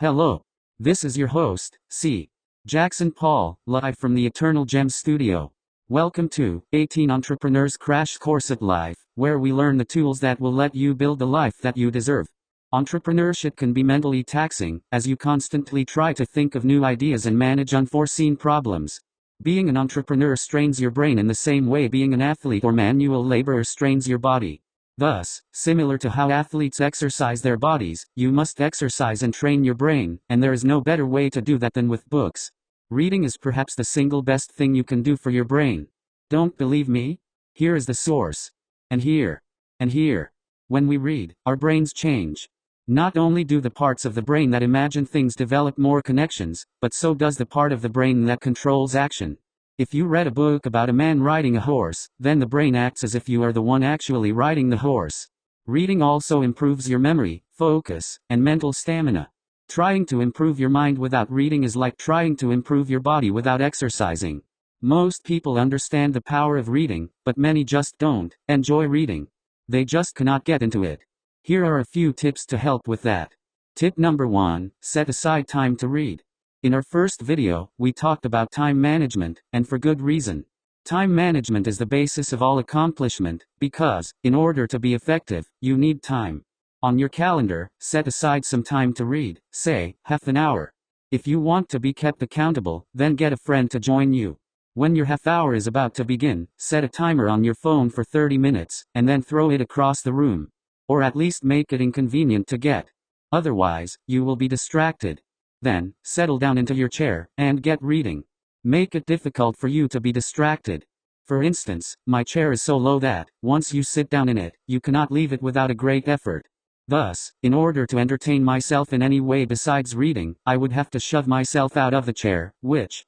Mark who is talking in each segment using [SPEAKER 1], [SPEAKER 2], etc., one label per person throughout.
[SPEAKER 1] Hello. This is your host, C. Jackson Paul, live from the Eternal Gems studio. Welcome to 18 Entrepreneurs Crash Course at Life, where we learn the tools that will let you build the life that you deserve. Entrepreneurship can be mentally taxing, as you constantly try to think of new ideas and manage unforeseen problems. Being an entrepreneur strains your brain in the same way being an athlete or manual laborer strains your body. Thus, similar to how athletes exercise their bodies, you must exercise and train your brain, and there is no better way to do that than with books. Reading is perhaps the single best thing you can do for your brain. Don't believe me? Here is the source. And here. And here. When we read, our brains change. Not only do the parts of the brain that imagine things develop more connections, but so does the part of the brain that controls action. If you read a book about a man riding a horse, then the brain acts as if you are the one actually riding the horse. Reading also improves your memory, focus, and mental stamina. Trying to improve your mind without reading is like trying to improve your body without exercising. Most people understand the power of reading, but many just don't enjoy reading. They just cannot get into it. Here are a few tips to help with that. Tip number 1, set aside time to read. In our first video, we talked about time management, and for good reason. Time management is the basis of all accomplishment, because, in order to be effective, you need time. On your calendar, set aside some time to read, say, half an hour. If you want to be kept accountable, then get a friend to join you. When your half hour is about to begin, set a timer on your phone for 30 minutes, and then throw it across the room. Or at least make it inconvenient to get. Otherwise, you will be distracted. Then, settle down into your chair, and get reading. Make it difficult for you to be distracted. For instance, my chair is so low that, once you sit down in it, you cannot leave it without a great effort. Thus, in order to entertain myself in any way besides reading, I would have to shove myself out of the chair, which,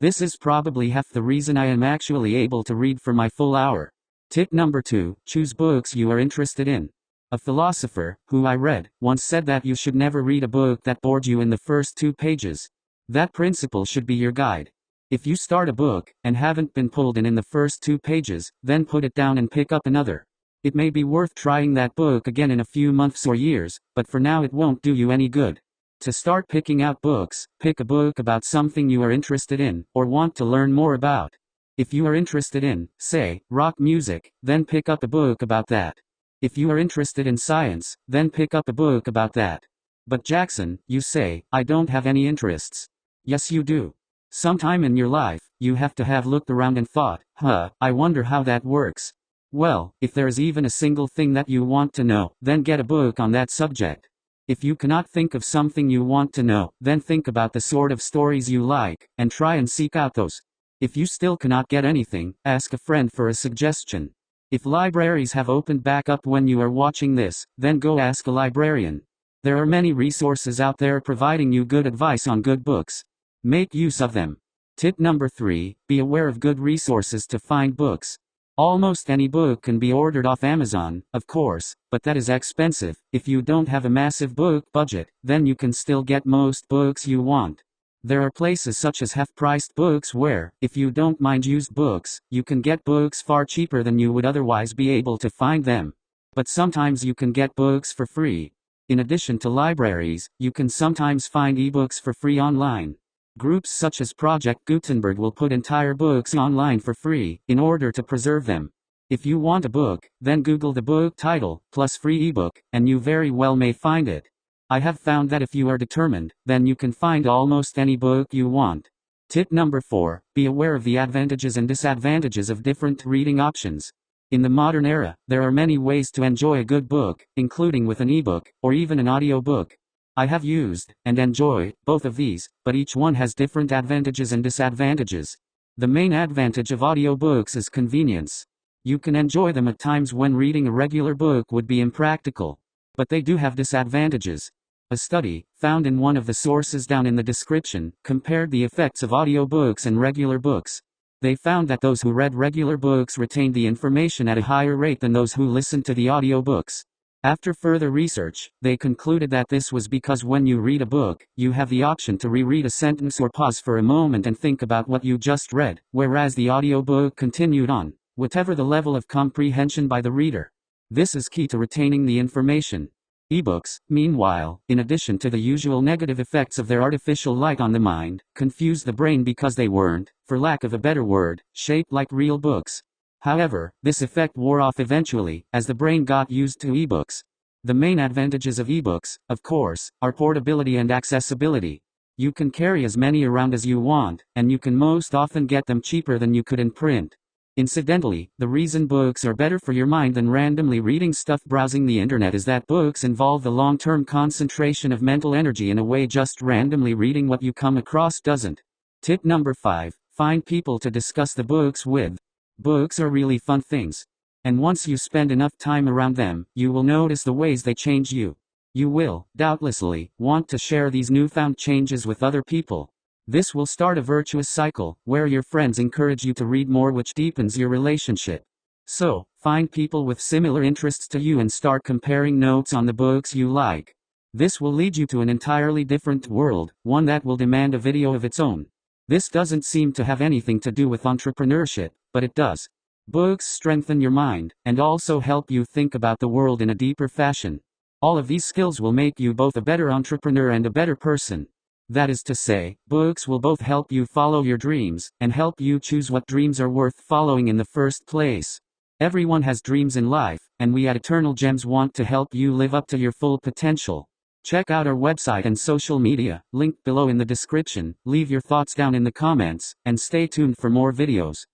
[SPEAKER 1] this is probably half the reason I am actually able to read for my full hour. Tip number 2, choose books you are interested in. A philosopher, who I read, once said that you should never read a book that bored you in the first 2 pages. That principle should be your guide. If you start a book, and haven't been pulled in the first 2 pages, then put it down and pick up another. It may be worth trying that book again in a few months or years, but for now it won't do you any good. To start picking out books, pick a book about something you are interested in, or want to learn more about. If you are interested in, say, rock music, then pick up a book about that. If you are interested in science, then pick up a book about that. But Jackson, you say, I don't have any interests. Yes you do. Sometime in your life, you have to have looked around and thought, I wonder how that works. Well, if there is even a single thing that you want to know, then get a book on that subject. If you cannot think of something you want to know, then think about the sort of stories you like, and try and seek out those. If you still cannot get anything, ask a friend for a suggestion. If libraries have opened back up when you are watching this, then go ask a librarian. There are many resources out there providing you good advice on good books. Make use of them. Tip number 3, be aware of good resources to find books. Almost any book can be ordered off Amazon, of course, but that is expensive. If you don't have a massive book budget, then you can still get most books you want. There are places such as half-priced books where, if you don't mind used books, you can get books far cheaper than you would otherwise be able to find them. But sometimes you can get books for free. In addition to libraries, you can sometimes find ebooks for free online. Groups such as Project Gutenberg will put entire books online for free, in order to preserve them. If you want a book, then Google the book title, plus free ebook, and you very well may find it. I have found that if you are determined, then you can find almost any book you want. Tip number 4, be aware of the advantages and disadvantages of different reading options. In the modern era, there are many ways to enjoy a good book, including with an ebook, or even an audiobook. I have used, and enjoy, both of these, but each one has different advantages and disadvantages. The main advantage of audiobooks is convenience. You can enjoy them at times when reading a regular book would be impractical. But they do have disadvantages. A study, found in one of the sources down in the description, compared the effects of audiobooks and regular books. They found that those who read regular books retained the information at a higher rate than those who listened to the audiobooks. After further research, they concluded that this was because when you read a book, you have the option to reread a sentence or pause for a moment and think about what you just read, whereas the audiobook continued on, whatever the level of comprehension by the reader. This is key to retaining the information. Ebooks, meanwhile, in addition to the usual negative effects of their artificial light on the mind, confuse the brain because they weren't, for lack of a better word, shaped like real books. However, this effect wore off eventually, as the brain got used to ebooks. The main advantages of ebooks, of course, are portability and accessibility. You can carry as many around as you want, and you can most often get them cheaper than you could in print. Incidentally, the reason books are better for your mind than randomly reading stuff browsing the internet is that books involve the long-term concentration of mental energy in a way just randomly reading what you come across doesn't. Tip number 5, find people to discuss the books with. Books are really fun things. And once you spend enough time around them, you will notice the ways they change you. You will, doubtlessly, want to share these newfound changes with other people. This will start a virtuous cycle, where your friends encourage you to read more, which deepens your relationship. So, find people with similar interests to you and start comparing notes on the books you like. This will lead you to an entirely different world, one that will demand a video of its own. This doesn't seem to have anything to do with entrepreneurship, but it does. Books strengthen your mind, and also help you think about the world in a deeper fashion. All of these skills will make you both a better entrepreneur and a better person. That is to say, books will both help you follow your dreams, and help you choose what dreams are worth following in the first place. Everyone has dreams in life, and we at Eternal Gems want to help you live up to your full potential. Check out our website and social media, linked below in the description, leave your thoughts down in the comments, and stay tuned for more videos.